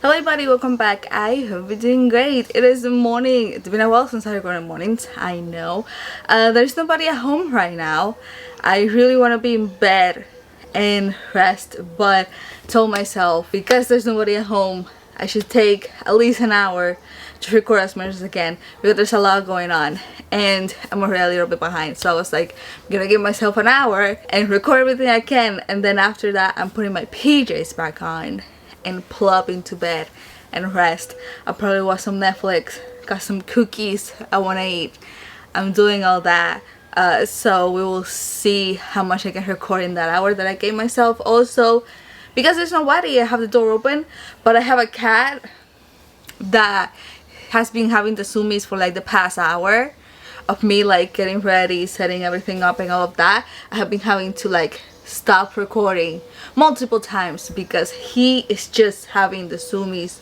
Hello everybody, welcome back. I hope you're doing great. It is the morning. It's been a while since I recorded mornings, I know. There's nobody at home right now. I really want to be in bed and rest, but told myself because there's nobody at home, I should take at least an hour to record as much as I can because there's a lot going on and I'm already a little bit behind. So I was like, I'm gonna give myself an hour and record everything I can, and then after that I'm putting my PJs back on and plop into bed and rest. I'll probably watch some Netflix, got some cookies I want to eat. I'm doing all that. So we will see how much I can record in that hour that I gave myself. Also, because there's nobody, I have the door open, but I have a cat that has been having the zoomies for like the past hour of me like getting ready, setting everything up and all of that. I have been having to like stop recording multiple times because he is just having the zoomies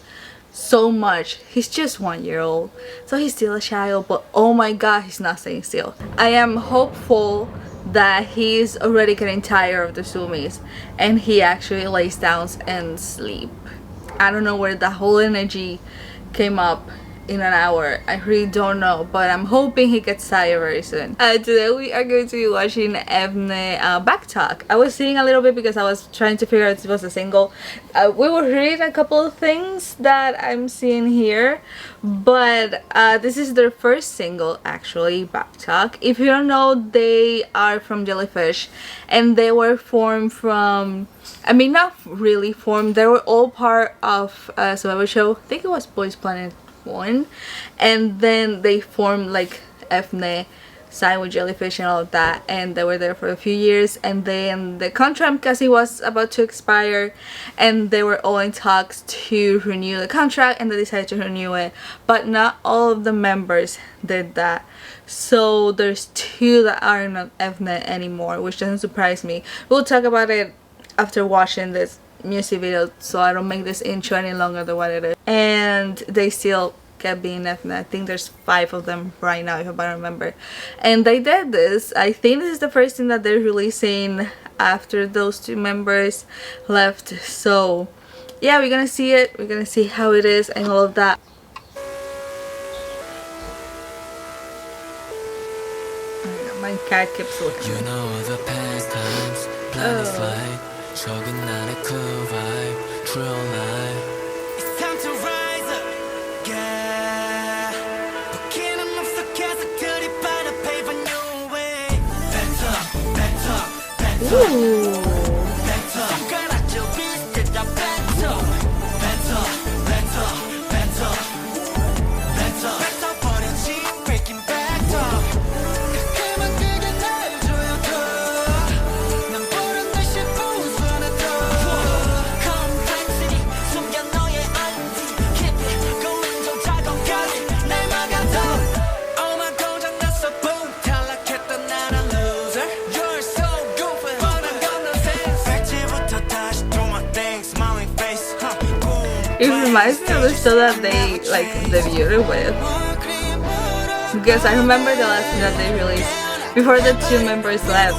so much. He's just 1 year old, so he's still a child, but oh my god, he's not staying still. I am hopeful that he's already getting tired of the zoomies and he actually lays down and sleep. I don't know where the whole energy came up in an hour. I really don't know, but I'm hoping he gets tired very soon. Today we are going to be watching EVNNE Backtalk. I was seeing a little bit because I was trying to figure out if it was a single. We will read a couple of things that I'm seeing here, but this is their first single actually, Backtalk. If you don't know, they are from Jellyfish and they were formed from, I mean not really formed, they were all part of a survival show. I think it was Boys Planet 1, and then they formed like EVNNE, signed with Jellyfish and all of that, and they were there for a few years, and then the contract because it was about to expire and they were all in talks to renew the contract, and they decided to renew it, but not all of the members did that. So there's two that aren't on EVNNE anymore, which doesn't surprise me. We'll talk about it after watching this music video, so I don't make this intro any longer than what it is. And they still kept being EVNNE. I think there's 5 of them right now, if I remember. And they did this. I think this is the first thing that they're releasing after those 2 members left. So yeah, we're gonna see it. We're gonna see how it is and all of that. My cat keeps looking. You know the past times, planets like 적은 날의 그 vibe, true life. It's time to rise up, yeah. 부키는 없어 계속 들이받아 pave a new way. Backtalk, backtalk, backtalk. Backtalk. 손가락질 비슷해져 backtalk. Backtalk, backtalk, backtalk. Backtalk, backtalk 버려진 breaking backtalk. It reminds me of the show that they like debuted with, because I remember the last thing that they released before the 2 members left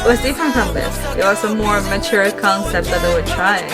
was different from this. It was a more mature concept that they were trying.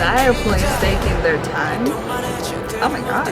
The airplane's taking their time. Oh my god.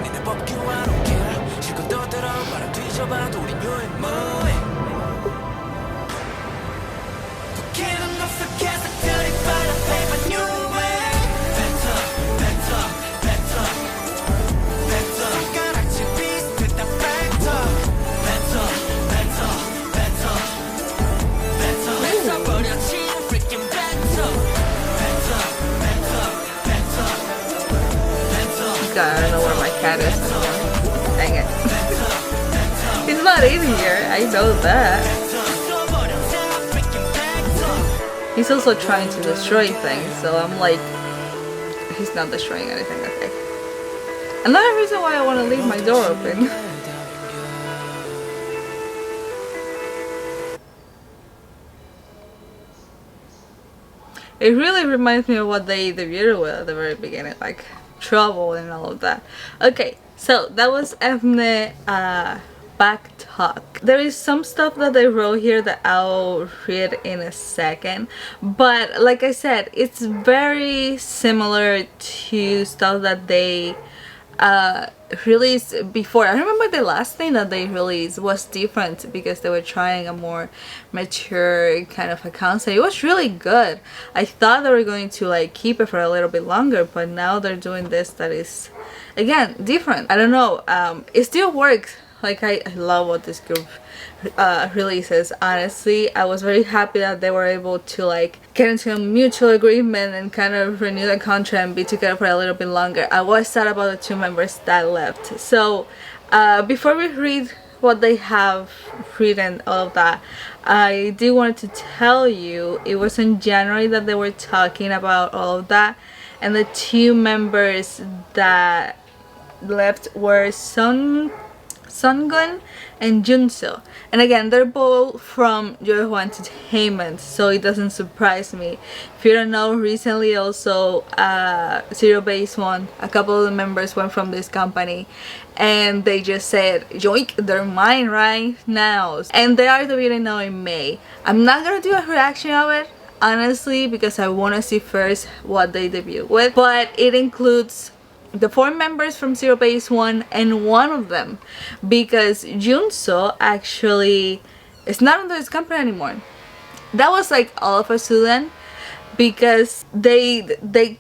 I don't know where my cat is anymore. Dang it. not in here, I know that. He's also trying to destroy things, so I'm like, he's not destroying anything, okay. Another reason why I want to leave my door open. It really reminds me of what they debuted with at the very beginning, like trouble and all of that. Okay, so that was EVNNE Backtalk. There is some stuff that they wrote here that I'll read in a second, but like I said, it's very similar to stuff that they released before. I remember the last thing that they released was different because they were trying a more mature kind of a concept. It was really good. I thought they were going to like keep it for a little bit longer, but now they're doing this that is again different. I don't know, it still works. Like I love what this group releases. Honestly, I was very happy that they were able to like get into a mutual agreement and kind of renew the contract and be together for a little bit longer. I was sad about the 2 members that left. So before we read what they have written, all of that, I do want to tell you it was in January that they were talking about all of that, and the 2 members that left were Sungun and Junso, and again they're both from Yoho Entertainment, so it doesn't surprise me. If you don't know, recently also Zero Base One, a couple of the members went from this company and they just said yoink, they're mine right now, and they are debuting now in May. I'm not gonna do a reaction of it honestly because I want to see first what they debut with, but it includes the 4 members from Zero Base One and one of them because Junso actually is not under this company anymore. That was like all of a sudden because they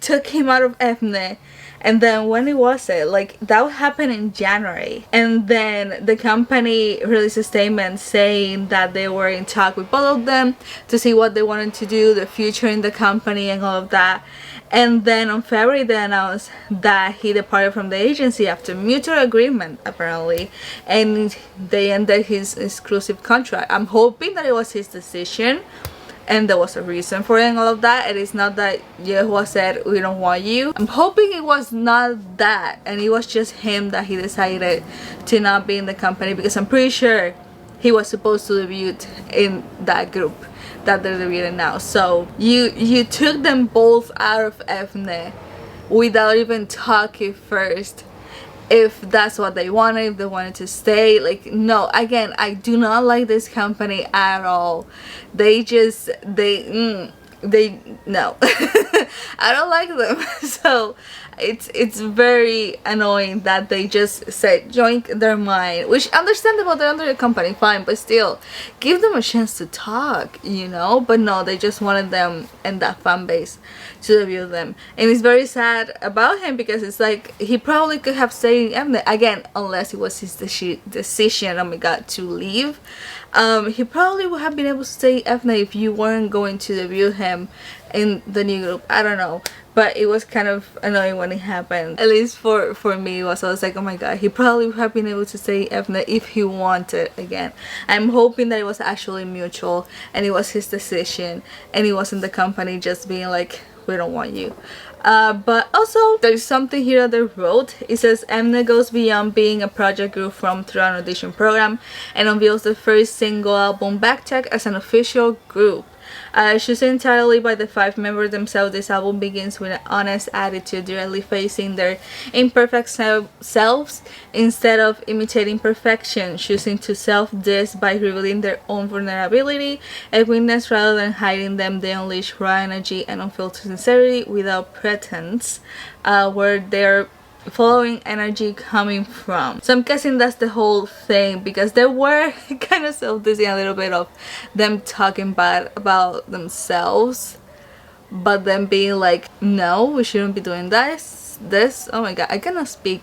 took him out of EVNNE, and then when it was it, like that happened in January, and then the company released a statement saying that they were in talk with both of them to see what they wanted to do, the future in the company and all of that. And then on February they announced that he departed from the agency after mutual agreement apparently, and they ended his exclusive contract. I'm hoping that it was his decision and there was a reason for it and all of that. It is not that Yehua said we don't want you. I'm hoping it was not that and it was just him that he decided to not be in the company, because I'm pretty sure he was supposed to debut in that group that they're debuting now. So you took them both out of EVNNE without even talking first if that's what they wanted, if they wanted to stay. Like, no, again, I do not like this company at all. They just no I don't like them. So it's very annoying that they just said join their mind, which understandable, they're under the company, fine, but still give them a chance to talk, you know. But no, they just wanted them and that fan base to debut them, and it's very sad about him because it's like he probably could have stayed in EVNNE again, unless it was his decision, oh my god, to leave. He probably would have been able to stay in EVNNE if you weren't going to debut him in the new group. I don't know, but it was kind of annoying when it happened. At least for me, it was. I was like, oh my god, he probably would have been able to stay in EVNNE if he wanted again. I'm hoping that it was actually mutual and it was his decision and it wasn't the company just being like, we don't want you. But also there's something here that they wrote. It says EVNNE goes beyond being a project group from through an audition program and unveils the first single album Backtalk as an official group. Chosen entirely by the 5 members themselves, this album begins with an honest attitude, directly facing their imperfect selves instead of imitating perfection, choosing to self-diss by revealing their own vulnerability and weakness rather than hiding them. They unleash raw energy and unfiltered sincerity without pretense, where they're following energy coming from. So I'm guessing that's the whole thing, because there were kind of self-dissing a little bit of them talking bad about themselves, but then being like, no, we shouldn't be doing this. Oh my god, I cannot speak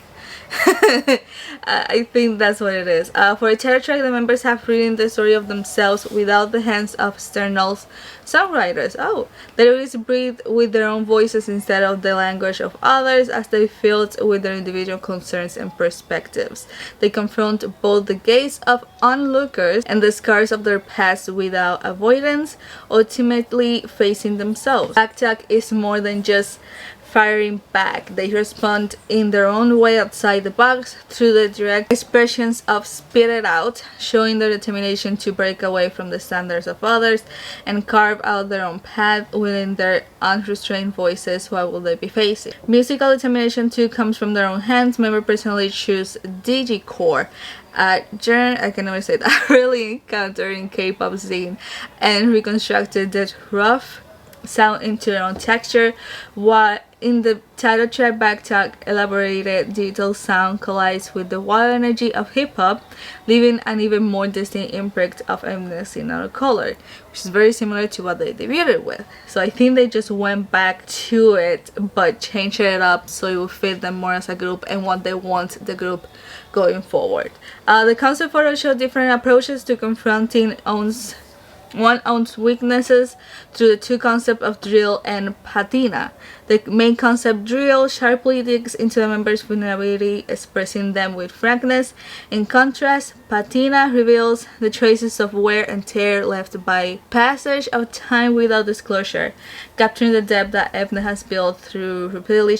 I think that's what it is. For a title track, the members have written the story of themselves without the hands of external songwriters. Oh, they always breathe with their own voices instead of the language of others, as they filled with their individual concerns and perspectives. They confront both the gaze of onlookers and the scars of their past without avoidance, ultimately facing themselves. Backtalk is more than just firing back. They respond in their own way outside the box through the direct expressions of Spit It Out, showing their determination to break away from the standards of others and carve out their own path within their unrestrained voices. What will they be facing? Musical determination too comes from their own hands. Members personally choose digicore, I can never say that, really encountering K-pop scene, and reconstructed that rough sound into their own texture, while in the title track Backtalk, elaborated digital sound collides with the wild energy of hip-hop, leaving an even more distinct imprint of EVNNE in our color, which is very similar to what they debuted with. So I think they just went back to it but changed it up so it would fit them more as a group and what they want the group going forward. The concept photo showed different approaches to confronting one's own weaknesses through the two concepts of drill and patina. The main concept, drill, sharply digs into the members' vulnerability, expressing them with frankness. In contrast, patina reveals the traces of wear and tear left by passage of time without disclosure, capturing the depth that EVNNE has built through repeatedly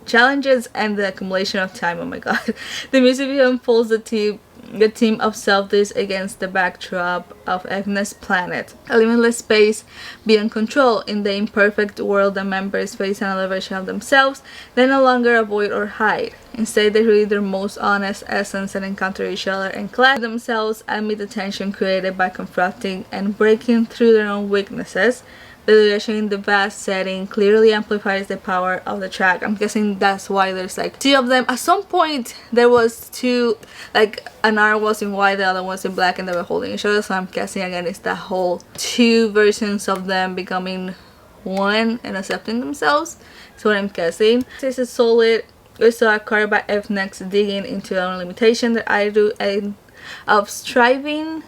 challenges and the accumulation of time. Oh my god. The music video unfolds the team of self-this against the backdrop of EVNNE's planet, a limitless space beyond control. In the imperfect world, the members face another version of themselves. They no longer avoid or hide. Instead, they reveal their most honest essence and encounter each other and clash themselves amid the tension created by confronting and breaking through their own weaknesses. The duration in the vast setting clearly amplifies the power of the track. I'm guessing that's why there's like two of them. At some point there was two, like an arm was in white, the other was in black, and they were holding each other. So I'm guessing again it's that whole two versions of them becoming one and accepting themselves. That's what I'm guessing. This is solid. We saw a card by EVNNE digging into their own limitation, their attitude of striving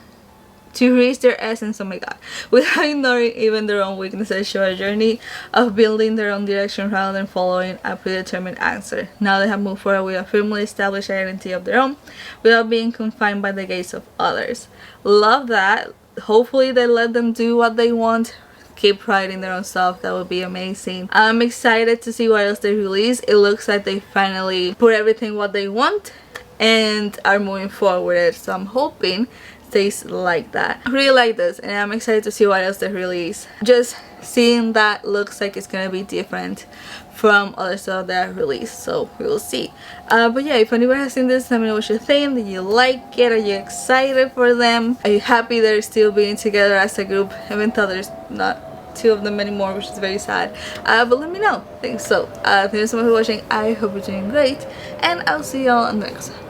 to reach their essence, oh my god, without ignoring even their own weaknesses. Show a journey of building their own direction rather than following a predetermined answer. Now they have moved forward with a firmly established identity of their own without being confined by the gaze of others. Love that. Hopefully they let them do what they want, keep writing their own stuff. That would be amazing. I'm excited to see what else they release. It looks like they finally put everything what they want and are moving forward with it, so I'm hoping stays like that. I really like this and I'm excited to see what else they release. Just seeing that looks like it's gonna be different from other stuff that I released, so we will see. But yeah, if anyone has seen this, let me know what you think. Did you like it? Are you excited for them? Are you happy they're still being together as a group even though there's not two of them anymore, which is very sad? But let me know. Thanks. So thank you so much for watching. I hope you're doing great and I'll see y'all on the next one.